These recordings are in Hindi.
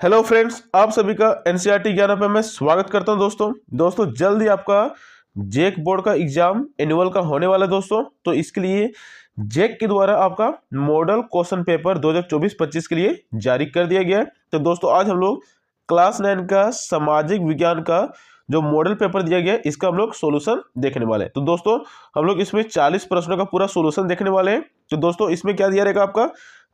हेलो फ्रेंड्स, आप सभी का एनसीईआरटी ज्ञान पे मैं स्वागत करता हूं। दोस्तों जल्द ही आपका जेक बोर्ड का एग्जाम एनुअल का होने वाला है दोस्तों। तो इसके लिए जेक के द्वारा आपका मॉडल क्वेश्चन पेपर 2024-25 के लिए जारी कर दिया गया है। तो दोस्तों आज हम लोग क्लास 9 का सामाजिक विज्ञान का जो मॉडल पेपर दिया गया है इसका हम लोग सोल्यूशन देखने वाले हैं। तो दोस्तों हम लोग इसमें 40 प्रश्नों का पूरा सोल्यूशन देखने वाले हैं। तो दोस्तों इसमें क्या दिया रहेगा, आपका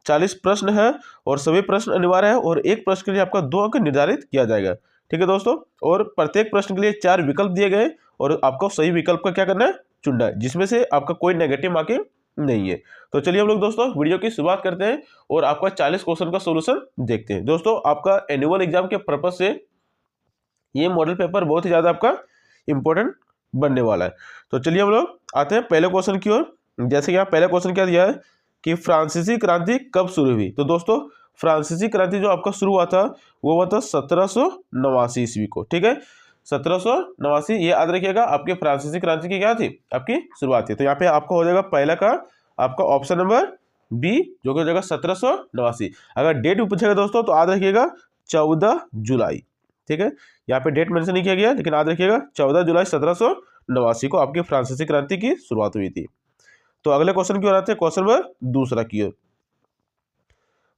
40 प्रश्न है और सभी प्रश्न अनिवार्य है और एक प्रश्न के लिए आपका 2 अंक निर्धारित किया जाएगा। ठीक है दोस्तों, और प्रत्येक प्रश्न के लिए 4 विकल्प दिए गए और आपको सही विकल्प का क्या करना है, चुनना है, जिसमें से आपका कोई नेगेटिव मार्किंग नहीं है। तो चलिए हम लोग दोस्तों वीडियो की शुरुआत करते हैं और आपका 40 क्वेश्चन का सोल्यूशन देखते हैं। दोस्तों आपका एनुअल एग्जाम के पर्पज से ये मॉडल पेपर बहुत ही ज्यादा आपका इंपॉर्टेंट बनने वाला है। तो चलिए हम लोग आते हैं पहले क्वेश्चन की ओर। जैसे कि आप पहले क्वेश्चन क्या दिया है कि फ्रांसीसी क्रांति कब शुरू हुई। तो दोस्तों फ्रांसीसी क्रांति जो आपका शुरू हुआ था वो हुआ था 1789 ईस्वी को। ठीक है, 1789 ये याद रखिएगा, आपके फ्रांसीसी क्रांति की क्या थी, आपकी शुरुआत थी। तो यहाँ पे आपका हो जाएगा पहला का आपका ऑप्शन नंबर बी, जो कि हो जाएगा 1789। अगर डेट भी पूछेगा दोस्तों तो याद रखिएगा 14 जुलाई। ठीक है, यहाँ पे डेट मेंशन नहीं किया गया लेकिन याद रखिएगा 14 जुलाई 1789 को आपकी फ्रांसीसी क्रांति की शुरुआत हुई थी। तो अगले क्वेश्चन की ओर आते हैं, क्वेश्चन नंबर दूसरा की ओर।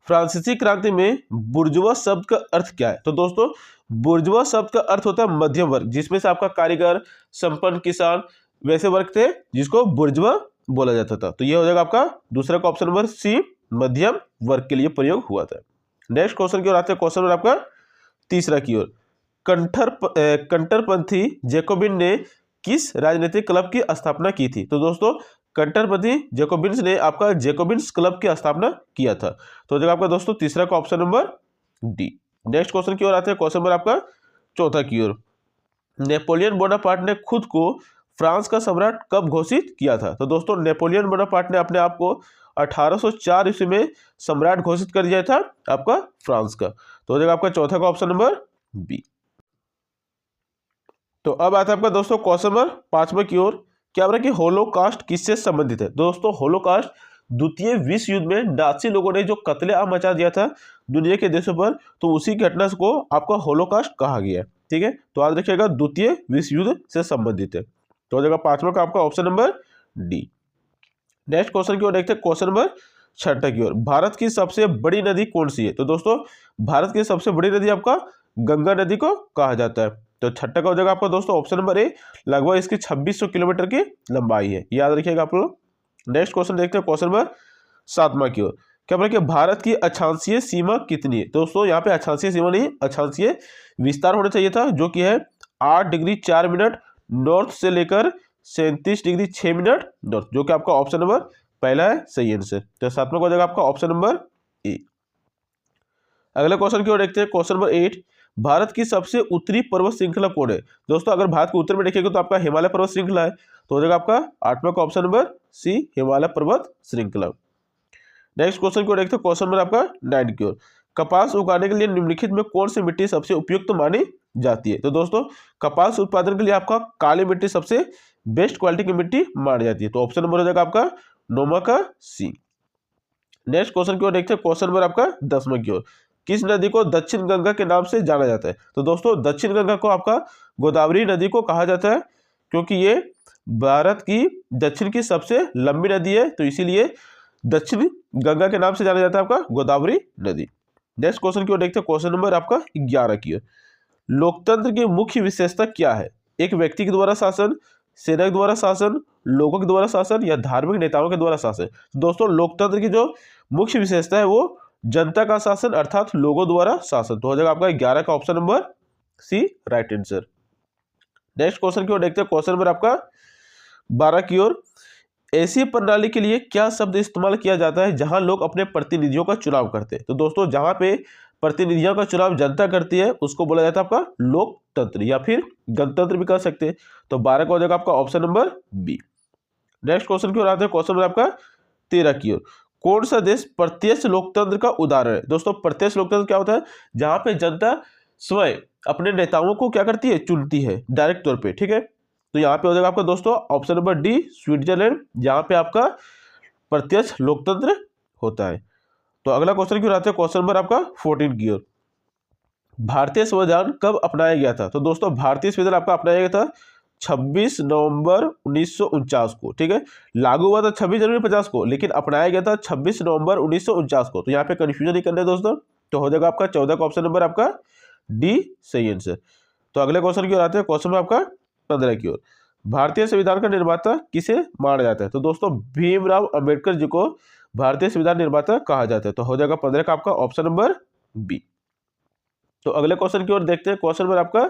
फ्रांसीसी क्रांति में बुर्जुआ शब्द का अर्थ क्या है। तो दोस्तों बुर्जुआ शब्द का अर्थ होता है मध्यम वर्ग, जिसमें से आपका कारीगर, संपन्न, किसान वैसे वर्ग थे जिसको बुर्जुआ बोला जाता था। तो ये हो जाएगा आपका दूसरा का ऑप्शन नंबर सी, मध्यम वर्ग के लिए प्रयोग हुआ था। नेक्स्ट क्वेश्चन की ओर आते हैं, क्वेश्चन नंबर आपका तीसरा की ओर। कट्टरपंथी जैकोबिन ने किस राजनीतिक क्लब की स्थापना की थी। तो दोस्तों कट्टरपंथी जैकोबिन्स ने आपका जैकोबिन्स क्लब की स्थापना किया था। तो जगह आपका दोस्तों तीसरा का option number D. Next question की ओर आते हैं, क्वेश्चन नंबर आपका चौथा की ओर। नेपोलियन बोनापार्ट ने खुद को फ्रांस का सम्राट कब घोषित किया था। तो दोस्तों नेपोलियन बोनापार्ट ने अपने आप को 1804 ईस्वी में सम्राट घोषित कर दिया था आपका फ्रांस का। तो हो जाएगा आपका चौथा का ऑप्शन नंबर बी। तो अब आता है आपका दोस्तों क्वेश्चन नंबर पांचवें की ओर। क्या बोला कि होलोकास्ट किससे संबंधित है। दोस्तों होलोकास्ट द्वितीय विश्व युद्ध में नाजी लोगों ने जो कत्लेआम मचा दिया था दुनिया के देशों पर, तो उसी घटना को आपका होलोकास्ट कहा गया है। ठीक है, तो याद रखिएगा द्वितीय विश्व युद्ध से संबंधित है। तो हो जाएगा पांचवा का आपका option number D. Next question की ओर देखते हैं, क्वेश्चन नंबर छठा की ओर। भारत की सबसे बड़ी नदी कौन सी है। तो दोस्तों भारत की सबसे बड़ी नदी आपका गंगा नदी को कहा जाता है। तो छठा का हो जाएगा आपका दोस्तों ऑप्शन नंबर ए, लगभग इसकी 2600 किलोमीटर की लंबाई है, याद रखिएगा आप लोग। नेक्स्ट क्वेश्चन देखते हैं, क्वेश्चन नंबर सातवां की ओर। क्या बोला कि भारत की अक्षांशीय सीमा कितनी है। दोस्तों यहाँ पे अक्षांशीय सीमा नहीं, अक्षांशीय विस्तार होना चाहिए था, जो कि है 8 डिग्री 4 मिनट नॉर्थ से लेकर 37 डिग्री 6 मिनट नॉर्थ, जो कि आपका ऑप्शन नंबर पहला है सही आंसर। तो सातवां का हो जाएगा आपका ऑप्शन नंबर ए। अगले क्वेश्चन की ओर देखते हैं, क्वेश्चन नंबर 8। भारत की सबसे उत्तरी पर्वत श्रृंखला कौन है। दोस्तों अगर भारत के उत्तर में देखेंगे तो आपका हिमालय पर्वत श्रृंखला है। तो हो जाएगा आपका आठवां का ऑप्शन नंबर सी, हिमालय पर्वत श्रृंखला। नेक्स्ट क्वेश्चन की ओर देखते हैं, क्वेश्चन नंबर आपका 9 की ओर। कपास उगाने के लिए निम्नलिखित में कौन सी मिट्टी सबसे उपयुक्त मानी जाती है। तो दोस्तों कपास उत्पादन के लिए आपका काली मिट्टी सबसे बेस्ट क्वालिटी की मिट्टी मानी जाती है। तो ऑप्शन नंबर हो जाएगा आपका नौवां का सी। नेक्स्ट क्वेश्चन की ओर देखते हैं, क्वेश्चन नंबर आपका 10वां की ओर। किस नदी को दक्षिण गंगा के नाम से जाना जाता है। तो दोस्तों दक्षिण गंगा को आपका गोदावरी नदी को कहा जाता है, क्योंकि ये भारत की दक्षिण की सबसे लंबी नदी है, तो इसीलिए दक्षिण गंगा के नाम से जाना जाता है आपका गोदावरी नदी। नेक्स्ट क्वेश्चन की ओर देखते हैं, क्वेश्चन नंबर आपका 11 की ओर। लोकतंत्र की मुख्य विशेषता क्या है। एक व्यक्ति के द्वारा शासन, सेना के द्वारा शासन, लोगों के द्वारा शासन या धार्मिक नेताओं के द्वारा शासन। दोस्तों लोकतंत्र की जो मुख्य विशेषता है वो जनता का शासन अर्थात लोगों द्वारा शासन। तो हो जाएगा आपका 11 का option number C right answer. Next question की ओर देखते हैं, क्वेश्चन नंबर आपका 12 की ओर। ऐसी प्रणाली के लिए क्या शब्द इस्तेमाल किया जाता है जहां लोग अपने प्रतिनिधियों का चुनाव करते हैं। तो दोस्तों जहां पे प्रतिनिधियों का चुनाव जनता करती है उसको बोला जाता है आपका लोकतंत्र या फिर गणतंत्र भी कह सकते हैं। तो 12 का हो जाएगा आपका option number B. Next question की ओर आते हैं, क्वेश्चन नंबर आपका 13 की ओर। कौन सा देश प्रत्यक्ष लोकतंत्र का उदाहरण है। दोस्तों प्रत्यक्ष लोकतंत्र क्या होता है, जहां पे जनता स्वयं अपने नेताओं को क्या करती है, चुनती है डायरेक्ट तौर पे। ठीक है, तो यहाँ पे हो जाएगा आपका दोस्तों ऑप्शन नंबर डी, स्विट्जरलैंड, जहां पे आपका प्रत्यक्ष लोकतंत्र होता है। तो अगला क्वेश्चन की ओर आते हैं, क्वेश्चन नंबर आपका 14 की ओर। भारतीय संविधान कब अपनाया गया था? तो दोस्तों भारतीय संविधान आपका अपनाया गया था 26 नवंबर 1949 को, ठीक है। लागू हुआ था 26 जनवरी 50 को, लेकिन अपनाया गया था 26 नवंबर 1949 को। तो यहाँ पे कंफ्यूजन नहीं करना है दोस्तों। तो हो जाएगा आपका 14 का ऑप्शन नंबर आपका डी सही आंसर। तो अगले क्वेश्चन की ओर आते हैं, क्वेश्चन नंबर आपका 15 की ओर। भारतीय संविधान का निर्माता किसे माना जाता है? तो दोस्तों भीमराव अंबेडकर जी को भारतीय संविधान निर्माता कहा जाता है। तो हो जाएगा 15 का आपका ऑप्शन नंबर बी। तो अगले क्वेश्चन की ओर देखते हैं, क्वेश्चन नंबर आपका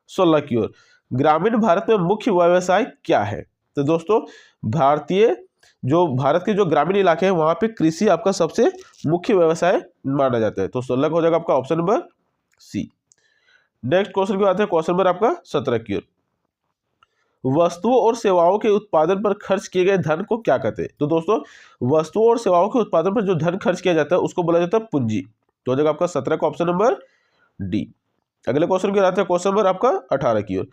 16 की ओर। ग्रामीण भारत में मुख्य व्यवसाय क्या है? तो दोस्तों भारत के जो ग्रामीण इलाके हैं वहां पे कृषि आपका सबसे मुख्य व्यवसाय माना जाता है। तो 16 हो जाएगा आपका option number C. Next question की बात है, क्वेश्चन नंबर आपका 17 की ओर। वस्तुओं और सेवाओं के उत्पादन पर खर्च किए गए धन को क्या कहते हैं? तो दोस्तों वस्तुओं और सेवाओं के उत्पादन पर जो धन खर्च किया जाता है उसको बोला जाता है पूंजी। तो हो जाएगा आपका 17 का ऑप्शन नंबर डी। अगले क्वेश्चन की बात है, क्वेश्चन नंबर आपका 18 की ओर।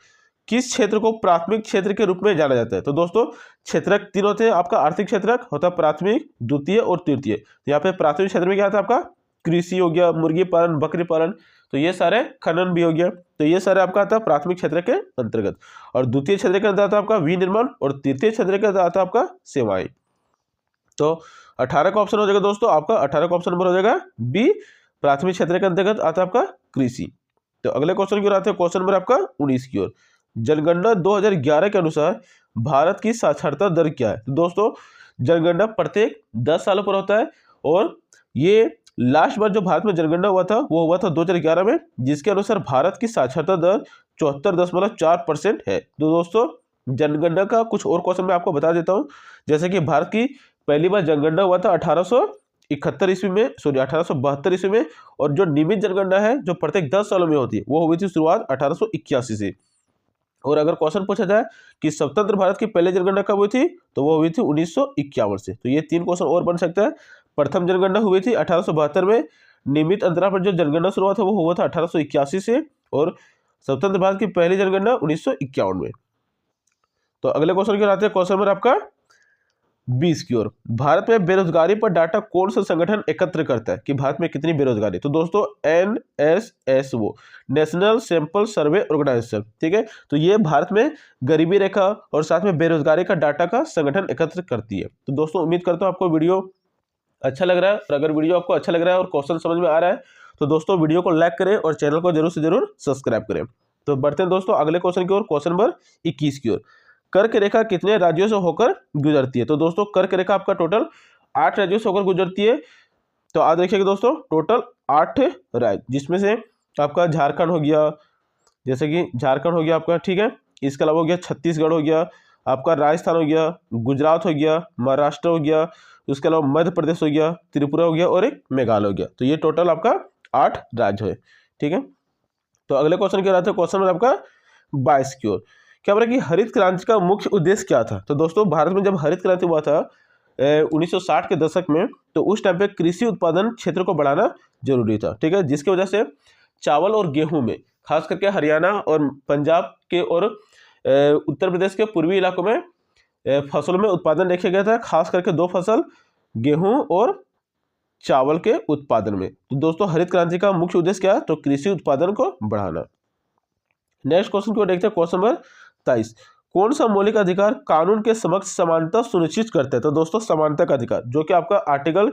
किस क्षेत्र को प्राथमिक क्षेत्र के रूप में जाना जाता है? तो दोस्तों क्षेत्रक तीन होते हैं आपका। आर्थिक क्षेत्रक होता है प्राथमिक, द्वितीय और तृतीय। तो यहाँ पे प्राथमिक क्षेत्र में क्या आता है आपका? कृषि हो गया, मुर्गी पालन, बकरी पालन, तो ये सारे खनन भी हो गया। तो ये सारे आपका आता है प्राथमिक क्षेत्र के अंतर्गत। और द्वितीय क्षेत्र के अंदर आता है आपका विनिर्माण, और तृतीय क्षेत्र के अंदर आता है आपका सेवाएं। तो 18 का ऑप्शन हो जाएगा दोस्तों आपका, 18 का ऑप्शन नंबर हो जाएगा बी, प्राथमिक क्षेत्र के अंतर्गत आता है आपका कृषि। तो अगले क्वेश्चन की ओर आते हैं, क्वेश्चन नंबर आपका 19 की ओर। जनगणना 2011 के अनुसार भारत की साक्षरता दर क्या है? तो दोस्तों जनगणना प्रत्येक 10 सालों पर होता है, और ये लास्ट बार जो भारत में जनगणना हुआ था वो हुआ था 2011 में, जिसके अनुसार भारत की साक्षरता दर 74.4% है। तो दोस्तों जनगणना का कुछ और क्वेश्चन मैं आपको बता देता हूँ। जैसे कि भारत की पहली बार जनगणना हुआ था 1871 ईस्वी में, 1872 ईस्वी में, और जो नियमित जनगणना है जो प्रत्येक 10 सालों में होती है वो हुई थी शुरुआत 1881 से। और अगर क्वेश्चन पूछा जाए कि स्वतंत्र भारत की पहली जनगणना कब हुई थी, तो वो हुई थी 1951 से। तो ये 3 क्वेश्चन और बन सकता है। प्रथम जनगणना हुई थी 1872 में, नियमित अंतराल पर जो जनगणना शुरू हुआ था वो हुआ था 1881 से, और स्वतंत्र भारत की पहली जनगणना 1951 में। तो अगले क्वेश्चन की ओर आते हैं, क्वेश्चन नंबर आपका 20 की ओर। भारत में बेरोजगारी पर डाटा कौन सा संगठन एकत्र करता है कि भारत में कितनी बेरोजगारी? तो दोस्तों NSSO, national sample survey organisation, ठीक है। तो ये भारत में गरीबी रेखा और साथ में बेरोजगारी का डाटा का संगठन एकत्र करती है। तो दोस्तों उम्मीद करता हूँ आपको वीडियो अच्छा लग रहा है, और अगर वीडियो आपको अच्छा लग रहा है और क्वेश्चन समझ में आ रहा है तो दोस्तों वीडियो को लाइक करें और चैनल को जरूर से जरूर सब्सक्राइब करें। तो बढ़ते हैं दोस्तों अगले क्वेश्चन की ओर, क्वेश्चन नंबर 21 की ओर। कर्क रेखा कितने राज्यों से होकर गुजरती है? तो दोस्तों कर्क रेखा आपका टोटल 8 राज्यों से होकर गुजरती है। तो आज देखिएगा दोस्तों टोटल 8 राज्य, जिसमें से आपका झारखंड हो गया, जैसे कि झारखंड हो गया आपका, ठीक है। इसके अलावा हो गया छत्तीसगढ़ हो गया, आपका राजस्थान हो गया, गुजरात हो गया, महाराष्ट्र हो गया, उसके अलावा मध्य प्रदेश हो गया, त्रिपुरा हो गया, और एक मेघालय हो गया। तो ये टोटल आपका 8 राज्य है, ठीक है। तो अगले क्वेश्चन क्या रहता है, क्वेश्चन नंबर आपका 22 की ओर। क्या बोला कि हरित क्रांति का मुख्य उद्देश्य क्या था? तो दोस्तों भारत में जब हरित क्रांति हुआ था 1960 के दशक में, तो उस टाइम पे कृषि उत्पादन क्षेत्र को बढ़ाना जरूरी था, ठीक है। जिसकी वजह से चावल और गेहूं में, खास करके हरियाणा और पंजाब के और उत्तर प्रदेश के पूर्वी इलाकों में फसलों में उत्पादन देखा गया था, खास करके 2 फसल, गेहूं और चावल के उत्पादन में। तो दोस्तों हरित क्रांति का मुख्य उद्देश्य क्या है? तो कृषि उत्पादन को बढ़ाना। नेक्स्ट क्वेश्चन को देखते हैं, क्वेश्चन नंबर 23। कौन सा मौलिक अधिकार कानून के समक्ष समानता सुनिश्चित करते हैं? तो दोस्तों समानता का अधिकार, जो कि आपका आर्टिकल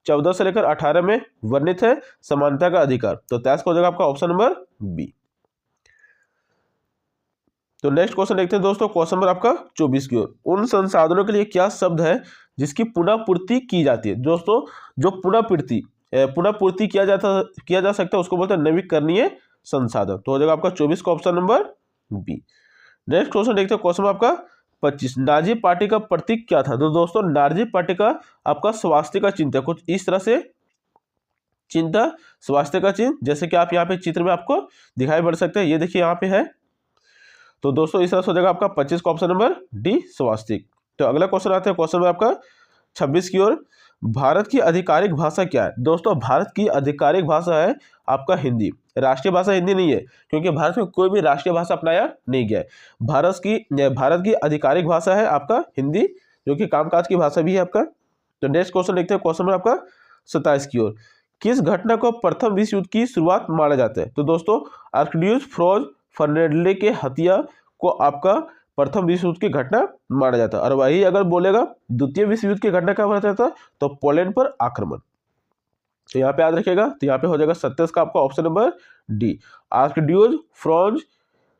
14 से लेकर 18 में वर्णित है, समानता का अधिकार। तो 23 का हो जाएगा आपका ऑप्शन नंबर बी। तो नेक्स्ट क्वेश्चन देखते हैं दोस्तों, क्वेश्चन नंबर आपका 24 की ओर। उन संसाधनों के लिए क्या शब्द है जिसकी पुनः पूर्ति की जाती है? दोस्तों जो पुनः पूर्ति किया जा सकता है उसको बोलते हैं नवीकरणीय संसाधन। तो हो जाएगा आपका 24 का option number B. Next question देखते हैं, क्वेश्चन आपका 25। नाजी पार्टी का प्रतीक क्या था? तो दोस्तों नाजी पार्टी का आपका स्वास्तिक का चिन्ह है, कुछ इस तरह से चिन्ह था, स्वास्तिक का चिन्ह, जैसे कि आप यहाँ पे चित्र में आपको दिखाई पड़ सकते हैं, ये देखिए यहाँ पे है। तो दोस्तों इस तरह से हो जाएगा आपका 25 का ऑप्शन नंबर डी स्वास्तिक। तो अगला क्वेश्चन आता है, क्वेश्चन आपका 26 की ओर। भारत की आधिकारिक भाषा क्या है? दोस्तों भारत की आधिकारिक भाषा है आपका हिंदी। राष्ट्रीय भाषा हिंदी नहीं है, क्योंकि भारत में कोई भी राष्ट्रीय भाषा अपनाया नहीं गया है। भारत की आधिकारिक भाषा है आपका हिंदी, जो कि कामकाज की भाषा भी है आपका। तो नेक्स्ट क्वेश्चन देखते हैं, क्वेश्चन आपका 27 की ओर। किस घटना को प्रथम विश्व युद्ध की शुरुआत माना जाता है? तो दोस्तों आर्कड्यूस फ्रॉज फर्नांडिस के हत्या को आपका प्रथम विश्व युद्ध की घटना माना जाता है। और वही अगर बोलेगा द्वितीय विश्व युद्ध की घटना क्या माना जाता है, तो पोलैंड पर आक्रमण। तो यहाँ पे याद रखिएगा, तो यहाँ पे हो जाएगा 27 का आपका option number D, Archduke Franz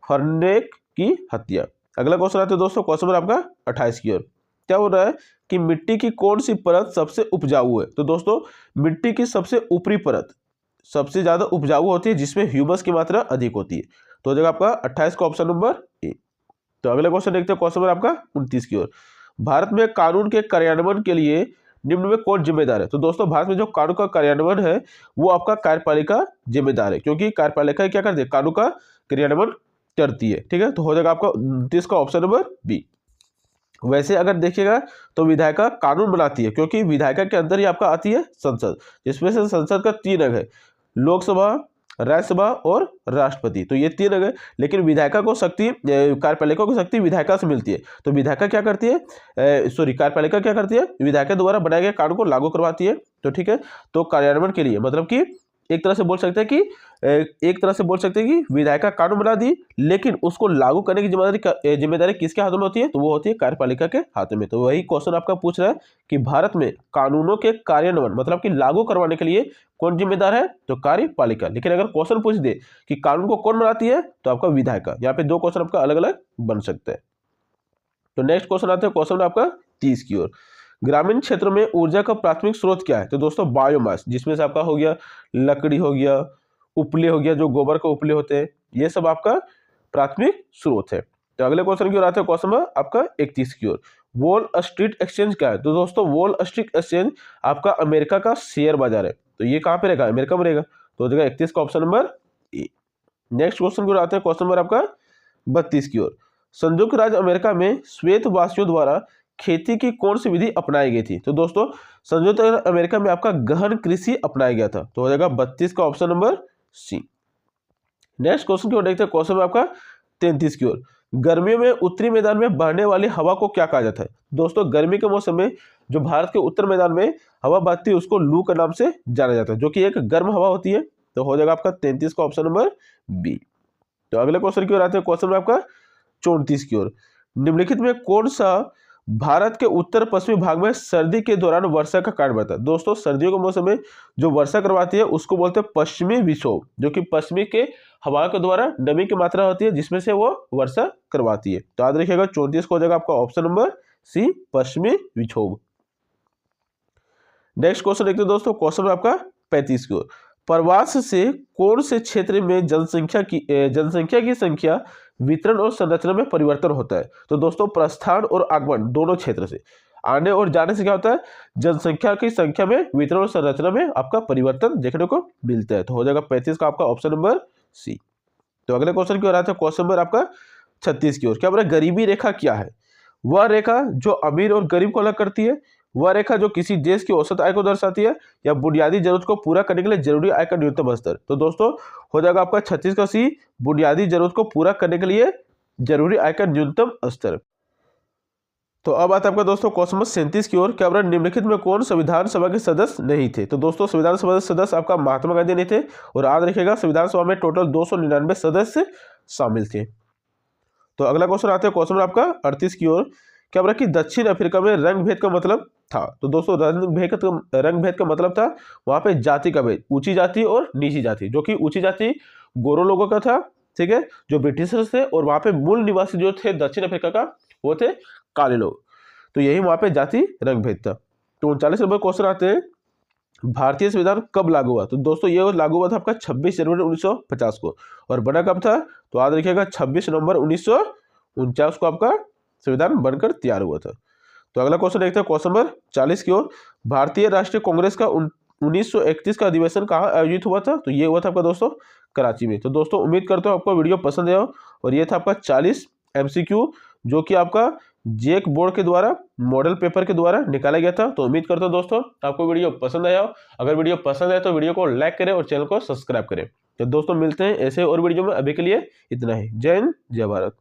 Ferdinand की हत्या। अगला क्वेश्चन आता है दोस्तों क्वेश्चन नंबर आपका 28 की ओर। क्या हो रहा है कि मिट्टी की कौन सी परत सबसे उपजाऊ है? तो दोस्तों मिट्टी की सबसे ऊपरी परत सबसे ज्यादा उपजाऊ होती है, जिसमें ह्यूमस की मात्रा अधिक होती है। तो हो जाएगा आपका 28 का ऑप्शन नंबर ए। तो अगला क्वेश्चन देखते हैं क्वेश्चन नंबर आपका 29 की ओर। भारत में कानून के कार्यान्वयन के लिए निम्न में कौन जिम्मेदार है? तो दोस्तों भारत में जो कानून का कार्यान्वयन है वो आपका कार्यपालिका जिम्मेदार है, क्योंकि कार्यपालिका क्या करती है, कानून का क्रियान्वयन करती है। ठीक है, तो हो जाएगा आपका 29 का ऑप्शन नंबर बी। वैसे अगर देखिएगा तो विधायिका कानून बनाती है, क्योंकि विधायिका के अंदर ही आपका आती है संसद, जिसमें से संसद का 3 अंग है, लोकसभा, राज्यसभा और राष्ट्रपति। तो ये 3 अंग है, लेकिन विधायिका को शक्ति, कार्यपालिका को शक्ति विधायिका से मिलती है। तो विधायिका क्या करती है, कार्यपालिका क्या करती है, विधायिका द्वारा बनाए गए कानून को लागू करवाती है। तो ठीक है, तो कार्यान्वयन के लिए मतलब कि एक तरह से बोल सकते हैं कि विधायिका कानून बना दी, लेकिन उसको लागू करने की जिम्मेदारी किसके हाथों में होती है, तो वो होती है कार्यपालिका के हाथों में। तो वही क्वेश्चन आपका पूछ रहा है कि भारत में कानूनों के कार्यान्वयन मतलब कि लागू करवाने के लिए कौन जिम्मेदार है, तो कार्यपालिका। लेकिन अगर क्वेश्चन पूछ दे कि कानून को कौन बनाती है, तो आपका विधायिका। यहाँ पे 2 क्वेश्चन आपका अलग अलग बन सकते हैं। तो नेक्स्ट क्वेश्चन आता है क्वेश्चन आपका 30 की ओर। ग्रामीण क्षेत्रों में ऊर्जा का प्राथमिक स्रोत क्या है? तो दोस्तों बायोमास, जिसमें से आपका हो गया लकड़ी, हो गया उपले, हो गया जो गोबर के उपले होते हैं, ये सब आपका प्राथमिक स्रोत है। तो अगले क्वेश्चन की ओर आते हैं क्वेश्चन नंबर आपका 31 की ओर। वॉल स्ट्रीट एक्सचेंज क्या है? तो दोस्तों वॉल स्ट्रीट एक्सचेंज आपका अमेरिका का शेयर बाजार है। तो ये कहाँ पे रहेगा, अमेरिका में रहेगा। तो हो जाएगा 31 का option number A. Next question की ओर आते हैं क्वेश्चन नंबर आपका 32 की ओर। संयुक्त राज्य अमेरिका में श्वेतवासियों द्वारा खेती की कौन सी विधि अपनाई गई थी? तो दोस्तों संयुक्त अमेरिका में आपका गहन कृषि अपनाया गया था। तो हो जाएगा 32 का option number C. Next question की ओर देखते हैं क्वेश्चन में आपका 33 की ओर। गर्मियों में उत्तरी मैदान में बहने वाली हवा को क्या कहा जाता है? दोस्तों गर्मी के मौसम में जो भारत के उत्तर मैदान में हवा बहती है उसको लू के नाम से जाना जाता है, जो कि एक गर्म हवा होती है। तो हो जाएगा आपका 33 का ऑप्शन नंबर बी। तो अगले क्वेश्चन की ओर आते हैं क्वेश्चन में आपका 34 की ओर। निम्नलिखित में कौन सा भारत के उत्तर पश्चिमी भाग में सर्दी के दौरान वर्षा का कारण बनता है? दोस्तों सर्दियों के मौसम में जो वर्षा करवाती है उसको बोलते हैं पश्चिमी विक्षोभ, जो कि पश्चिमी के हवा के द्वारा नमी की मात्रा होती है, जिसमें से वो वर्षा करवाती है। तो याद रखिएगा 34 को हो जाएगा आपका ऑप्शन नंबर सी, पश्चिमी विक्षोभ। नेक्स्ट क्वेश्चन देखते हैं दोस्तों क्वेश्चन आपका 35 की ओर। प्रवास से कौन से क्षेत्र में जनसंख्या की संख्या, वितरण और संरचना में परिवर्तन होता है? तो दोस्तों प्रस्थान और आगमन दोनों क्षेत्र से, आने और जाने से क्या होता है, जनसंख्या की संख्या में, वितरण और संरचना में आपका परिवर्तन देखने को मिलता है। तो हो जाएगा 35 का आपका ऑप्शन नंबर सी। तो अगले क्वेश्चन की ओर आता है क्वेश्चन नंबर आपका 36 की ओर। क्या बोला, गरीबी रेखा क्या है? वह रेखा जो अमीर और गरीब को अलग करती है, वह रेखा जो किसी देश की औसत आय को दर्शाती है, या बुनियादी जरूरत को पूरा करने के लिए जरूरी आय का न्यूनतम स्तर? तो दोस्तों हो जाएगा आपका 36 का सी, बुनियादी जरूरत को पूरा करने के लिए जरूरी आय का न्यूनतम स्तर। तो अब आता है आपका दोस्तों क्वेश्चन नंबर 37 की ओर। क्या बोला, निम्नलिखित में कौन संविधान सभा के सदस्य नहीं थे? तो दोस्तों संविधान सभा के सदस्य आपका महात्मा गांधी नहीं थे, और याद रखिएगा संविधान सभा में टोटल 299 सदस्य शामिल थे। तो अगला क्वेश्चन आता है क्वेश्चन नंबर आपका 38 की ओर। क्या बोला कि दक्षिण अफ्रीका में रंग भेद का मतलब था? तो दोस्तों रंग भेद का मतलब था वहां पे जाति का भेद, ऊंची जाति और नीची जाति, जो कि ऊंची जाति गोरों लोगों का था, ठीक है, जो ब्रिटिशर्स थे, और वहां पे मूल निवासी जो थे दक्षिण अफ्रीका का वो थे काले लोग। तो यही वहां पे जाति रंग भेद था। तो 39 नंबर क्वेश्चन आते हैं, भारतीय संविधान कब लागू हुआ? तो दोस्तों ये लागू हुआ था आपका 26 जनवरी 1950 को, और बना कब था? तो याद रखिएगा 26 नवंबर 1949 को आपका संविधान बनकर तैयार हुआ था। तो अगला क्वेश्चन देखते हैं क्वेश्चन नंबर 40 की ओर। भारतीय राष्ट्रीय कांग्रेस का 1931 का अधिवेशन कहाँ आयोजित हुआ था? तो ये हुआ था आपका दोस्तों कराची में। तो दोस्तों उम्मीद करता हूँ आपको वीडियो पसंद आया, और ये था आपका 40 MCQ जो कि आपका जेक बोर्ड के द्वारा मॉडल पेपर के द्वारा निकाला गया था। तो उम्मीद करता हूँ दोस्तों आपको वीडियो पसंद आया हो। अगर वीडियो पसंद आए तो वीडियो को लाइक करें और चैनल को सब्सक्राइब करें। तो दोस्तों मिलते हैं ऐसे और वीडियो में, अभी के लिए इतना ही। जय हिंद, जय भारत।